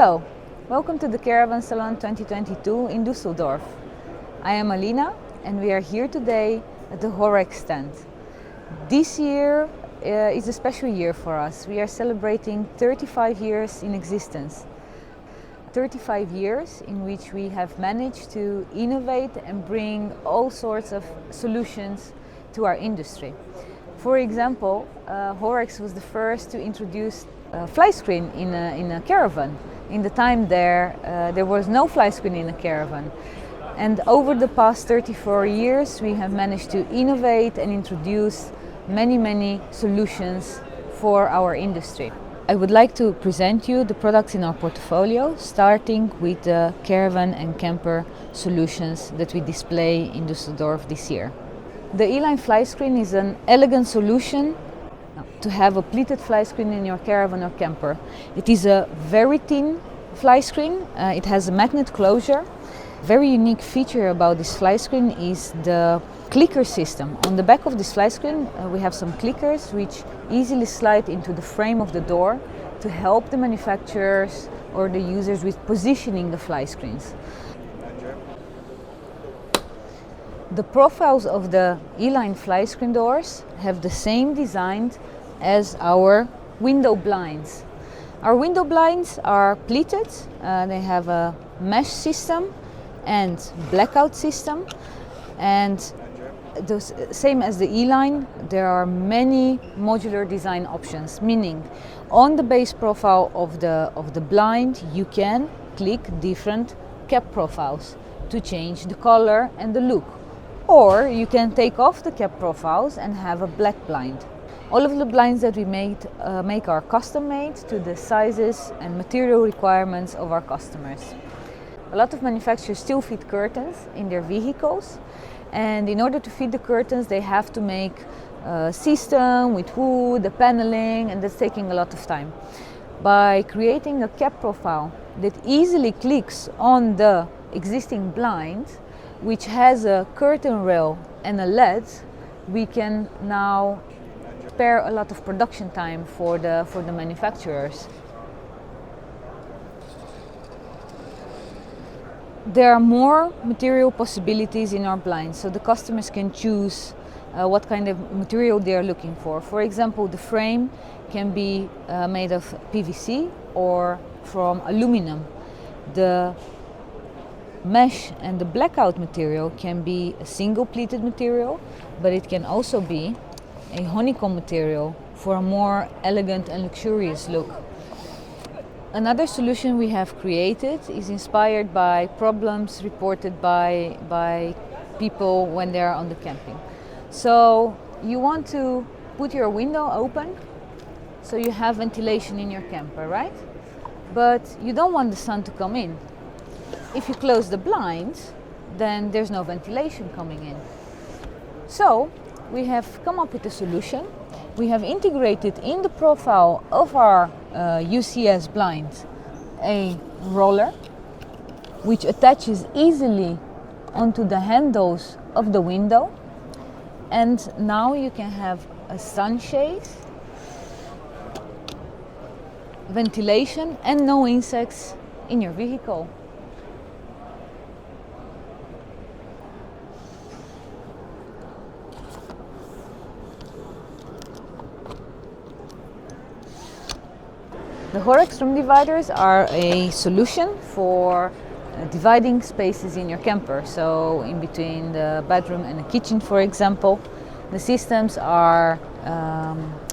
Hello, welcome to the Caravan Salon 2022 in Düsseldorf. I am Alina and we are here today at the Horrex stand. This year is a special year for us. We are celebrating 35 years in existence. 35 years in which we have managed to innovate and bring all sorts of solutions to our industry. For example, Horrex was the first to introduce a flyscreen in a caravan. In the time there was no flyscreen in a caravan. And over the past 34 years, we have managed to innovate and introduce many solutions for our industry. I would like to present you the products in our portfolio, starting with the caravan and camper solutions that we display in Düsseldorf this year. The E-line flyscreen is an elegant solution to have a pleated flyscreen in your caravan or camper. It is a very thin flyscreen. It has a magnet closure. Very unique feature about this flyscreen is the clicker system. On the back of this flyscreen we have some clickers which easily slide into the frame of the door to help the manufacturers or the users with positioning the flyscreens. The profiles of the E-line flyscreen doors have the same design as our window blinds. Our window blinds are pleated, they have a mesh system and blackout system, and the same as the E-line, there are many modular design options, meaning on the base profile of the blind you can click different cap profiles to change the color and the look. Or you can take off the cap profiles and have a black blind. All of the blinds that we make are custom made to the sizes and material requirements of our customers. A lot of manufacturers still fit curtains in their vehicles, and in order to fit the curtains they have to make a system with wood, the paneling, and that's taking a lot of time. By creating a cap profile that easily clicks on the existing blind, which has a curtain rail and a LED, we can now spare a lot of production time for the manufacturers. There are more material possibilities in our blinds, so the customers can choose what kind of material they are looking for. For example, the frame can be made of PVC or from aluminum. The mesh and the blackout material can be a single pleated material, but it can also be a honeycomb material for a more elegant and luxurious look. Another solution we have created is inspired by problems reported by people when they are on the camping. So you want to put your window open so you have ventilation in your camper, right? But you don't want the sun to come in. If you close the blinds, then there's no ventilation coming in. So we have come up with a solution. We have integrated in the profile of our UCS blind a roller which attaches easily onto the handles of the window, and now you can have a sunshade, ventilation, and no insects in your vehicle. The Horrex room dividers are a solution for dividing spaces in your camper. So in between the bedroom and the kitchen, for example. The systems are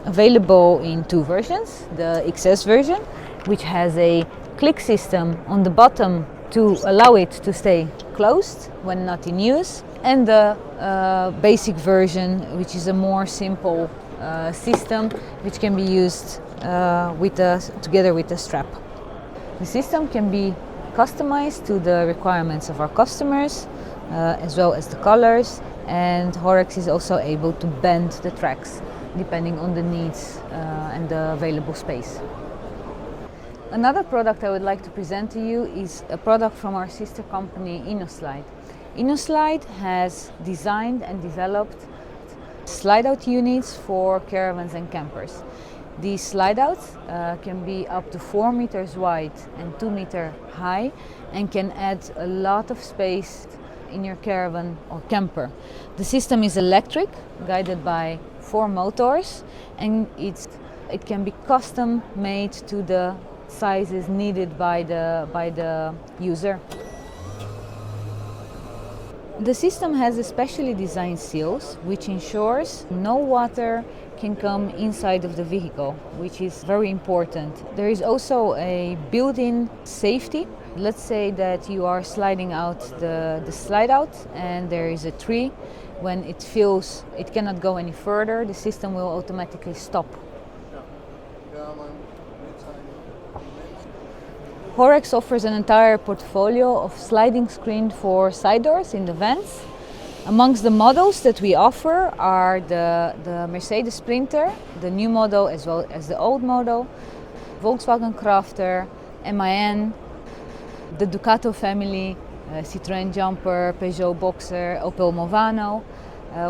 available in two versions. The XS version, which has a click system on the bottom to allow it to stay closed when not in use, and the basic version, which is a more simple system which can be used together with a strap. The system can be customized to the requirements of our customers as well as the colors, and Horrex is also able to bend the tracks depending on the needs and the available space. Another product I would like to present to you is a product from our sister company InnoSlide. InnoSlide has designed and developed slide-out units for caravans and campers. These slide outs can be up to 4 meters wide and 2 meters high and can add a lot of space in your caravan or camper. The system is electric, guided by 4 motors, and it can be custom made to the sizes needed by the user. The system has specially designed seals which ensures no water can come inside of the vehicle, which is very important. There is also a built-in safety. Let's say that you are sliding out the slide out and there is a tree. When it feels it cannot go any further, the system will automatically stop. Horrex offers an entire portfolio of sliding screen for side doors in the vans. Amongst the models that we offer are the Mercedes Sprinter, the new model as well as the old model, Volkswagen Crafter, MAN, the Ducato family, Citroën Jumper, Peugeot Boxer, Opel Movano.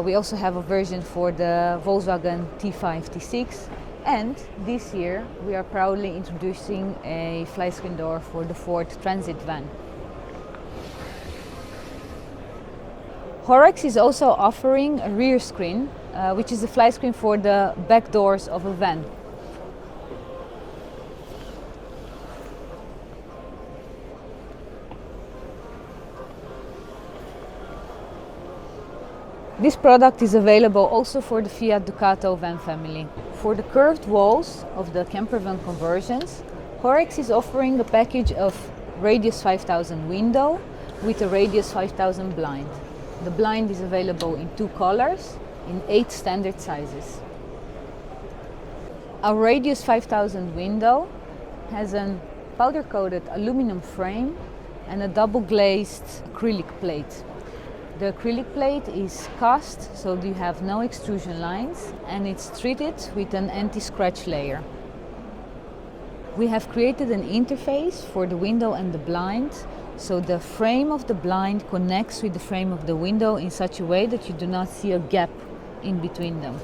We also have a version for the Volkswagen T5, T6. And this year we are proudly introducing a flyscreen door for the Ford Transit van. Horrex is also offering a rear screen, which is a flyscreen for the back doors of a van. This product is available also for the Fiat Ducato van family. For the curved walls of the campervan conversions, Horrex is offering a package of radius 5000 window with a radius 5000 blind. The blind is available in 2 colors, in 8 standard sizes. Our radius 5000 window has a powder-coated aluminum frame and a double-glazed acrylic plate. The acrylic plate is cast, so you have no extrusion lines, and it's treated with an anti-scratch layer. We have created an interface for the window and the blind, so the frame of the blind connects with the frame of the window in such a way that you do not see a gap in between them.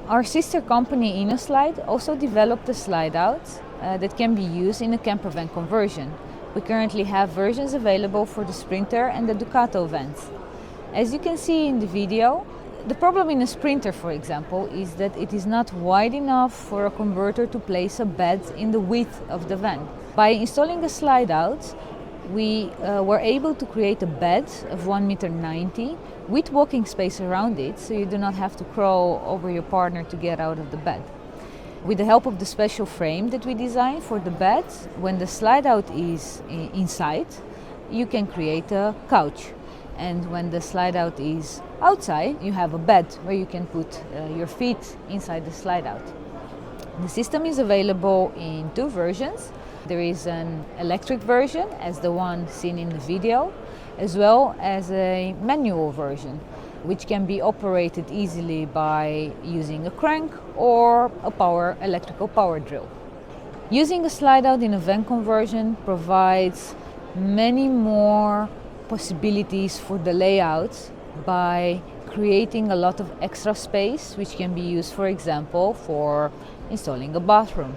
Our sister company InnoSlide also developed a slide out that can be used in a campervan conversion. We currently have versions available for the Sprinter and the Ducato vans. As you can see in the video, the problem in a Sprinter, for example, is that it is not wide enough for a converter to place a bed in the width of the van. By installing a slide out, we were able to create a bed of 1.90 meters with walking space around it, so you do not have to crawl over your partner to get out of the bed. With the help of the special frame that we designed for the bed, when the slide out is inside, you can create a couch. And when the slide out is outside, you have a bed where you can put your feet inside the slide out. The system is available in 2 versions. There is an electric version, as the one seen in the video, as well as a manual version, which can be operated easily by using a crank or a electrical power drill. Using a slide out in a van conversion provides many more possibilities for the layout by creating a lot of extra space, which can be used, for example, for installing a bathroom.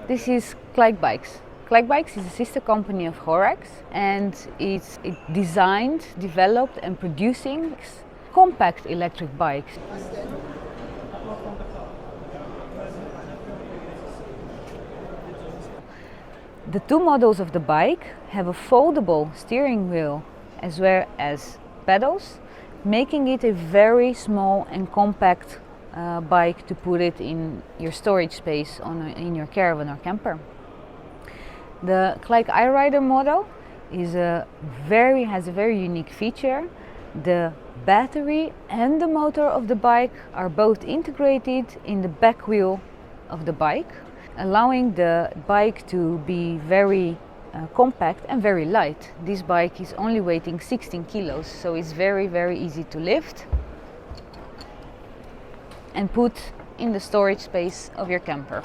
This is Kleik Bikes. Kleik Bikes is a sister company of Horrex, and it's designed, developed and producing compact electric bikes. The 2 models of the bike have a foldable steering wheel as well as pedals, making it a very small and compact bike to put it in your storage space in your caravan or camper. The Kleik iRider model has a very unique feature. The battery and the motor of the bike are both integrated in the back wheel of the bike, allowing the bike to be very compact and very light. This bike is only weighing 16 kilos, so it's very easy to lift and put in the storage space of your camper.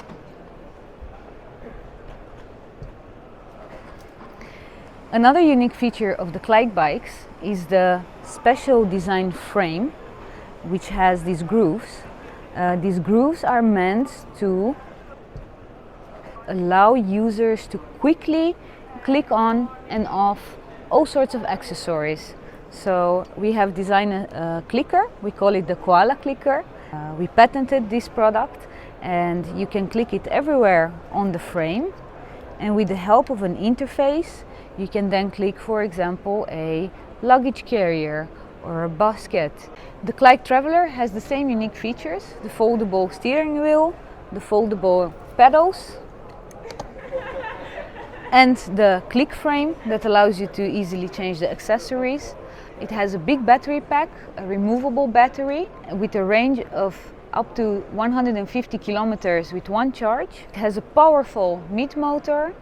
Another unique feature of the Clyde bikes is the special design frame, which has these grooves. These grooves are meant to allow users to quickly click on and off all sorts of accessories. So we have designed a clicker, we call it the koala clicker. We patented this product, and you can click it everywhere on the frame, and with the help of an interface you can then click, for example, a luggage carrier or a basket. The Clyde Traveler has the same unique features: the foldable steering wheel, the foldable pedals, and the click frame that allows you to easily change the accessories. It has a big battery pack, a removable battery with a range of up to 150 kilometers with one charge. It has a powerful mid motor,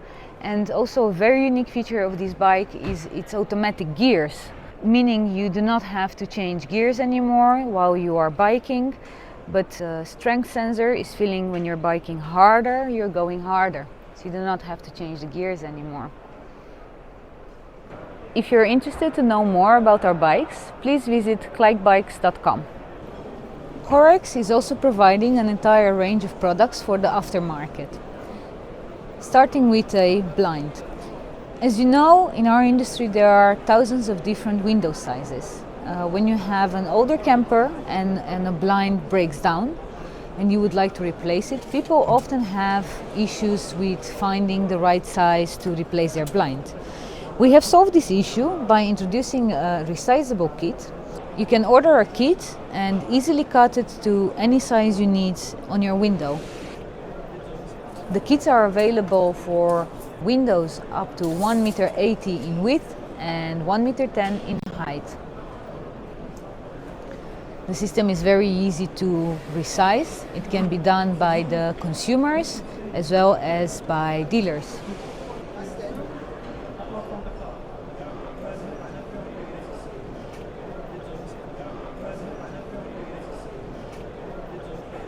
and also a very unique feature of this bike is its automatic gears, meaning you do not have to change gears anymore while you are biking, but the strength sensor is feeling when you're biking harder, you're going harder. So you do not have to change the gears anymore. If you're interested to know more about our bikes, please visit clydebikes.com. Horrex is also providing an entire range of products for the aftermarket, starting with a blind. As you know, in our industry there are thousands of different window sizes. When you have an older camper and a blind breaks down and you would like to replace it, people often have issues with finding the right size to replace their blind. We have solved this issue by introducing a resizable kit. You can order a kit and easily cut it to any size you need on your window. The kits are available for windows up to 1.80 meters in width and 1.10 meters in height. The system is very easy to resize. It can be done by the consumers as well as by dealers.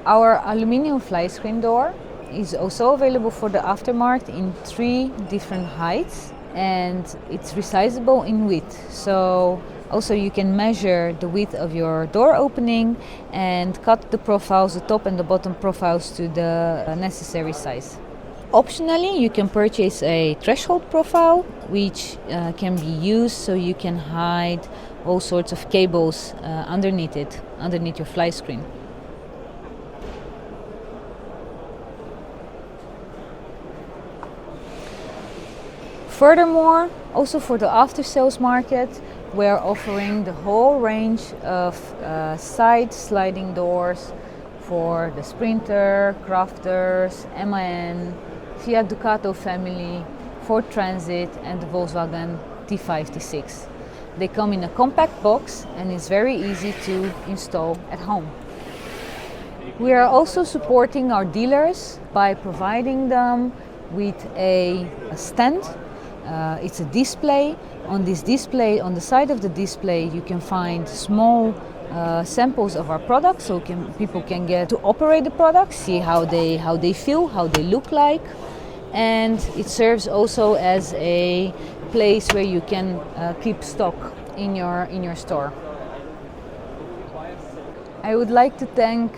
Our aluminium flyscreen door is also available for the aftermarket in 3 different heights, and it's resizable in width. So also you can measure the width of your door opening and cut the profiles, the top and the bottom profiles, to the necessary size. Optionally, you can purchase a threshold profile, which can be used so you can hide all sorts of cables underneath your flyscreen. Furthermore, also for the after-sales market, we're offering the whole range of side sliding doors for the Sprinter, Crafters, MAN, Fiat Ducato family, Ford Transit and the Volkswagen T5, T6. They come in a compact box and it's very easy to install at home. We are also supporting our dealers by providing them with a stand. It's a display. On this display, on the side of the display, you can find small samples of our products, so people can get to operate the products, see how they feel, how they look like, and it serves also as a place where you can keep stock in your store. I would like to thank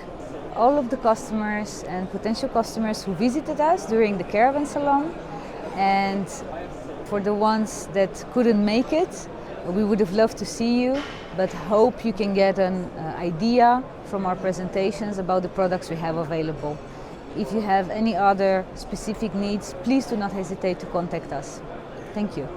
all of the customers and potential customers who visited us during the Caravan Salon, and for the ones that couldn't make it, we would have loved to see you, but hope you can get an idea from our presentations about the products we have available. If you have any other specific needs, please do not hesitate to contact us. Thank you.